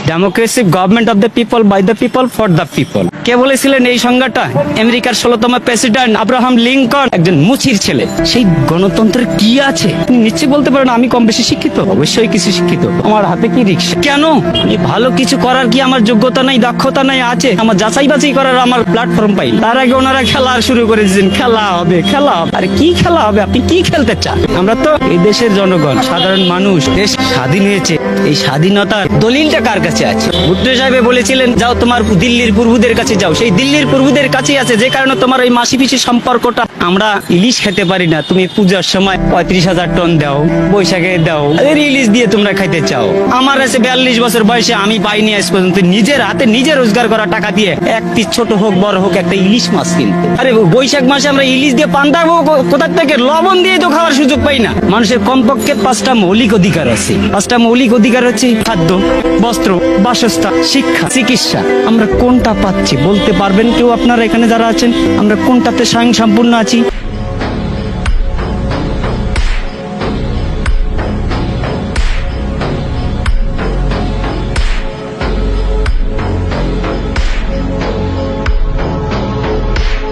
Democracy government of the people, by the people, for the people. কে বলেছিলেন এই সংজ্ঞাটা? আমেরিকার 16তম প্রেসিডেন্ট আব্রাহাম লিঙ্কন, একজন মুচির ছেলে। সেই গণতন্ত্রের কি আছে? আপনি নিশ্চয়ই বলতে পারেন আমি কম বেশি শিক্ষিত। অবশ্যই কিছু শিক্ষিত। আমার হাতে কি রিক্সা? কেন? আমি ভালো কিছু করার কি আমার যোগ্যতা নাই, দক্ষতা নাই? আছে। আমার যাচাই বাছাই করার আমার প্ল্যাটফর্ম পাই। তার আগে ওনারা খেলা শুরু করে দিয়েছেন, খেলা হবে, খেলা হবে। আরে কি খেলা হবে? আপনি কি খেলতে চান? আমরা তো এই দেশের জনগণ, সাধারণ মানুষ। দেশ স্বাধীন হয়েছে, এই স্বাধীনতার দলিলটা কার কাছে আছে? ভুট্টো সাহেব বলেছিলেন যাও তোমার দিল্লির প্রভুদের কাছে যাও। সেই দিল্লির প্রভুদের কাছেই আছে, যে কারণে তোমার ওই মাসি পিসি সম্পর্কটা। আমরা ইলিশ খেতে পারি না, তুমি পূজার সময় 35,000 টন দাও, বৈশাখে দাও, ইলিশ দিয়ে তোমরা খাইতে চাও। আমার আছে 42 বছর বয়সে আমি পাইনি আজ পর্যন্ত নিজের হাতে নিজে রোজগার করা টাকা দিয়ে এক পিস ছোট হোক বড় হোক একটা ইলিশ মাছ কিনতে। আরে বৈশাখ মাসে আমরা ইলিশ দিয়ে পান্তা কোথা থেকে? লবণ দিয়ে তো খাওয়ার সুযোগ পাই না। মানুষের কমপক্ষে 5টা মৌলিক অধিকার আছে। 5টা মৌলিক অধিকার হচ্ছে খাদ্য, বস্ত্র, বাসস্থান, শিক্ষা, চিকিৎসা। আমরা কোনটা পাচ্ছি বলতে পারবেন কেউ? আপনারা এখানে যারা আছেন, আমরা কোনটাতে স্বয়ংসম্পূর্ণ আছি?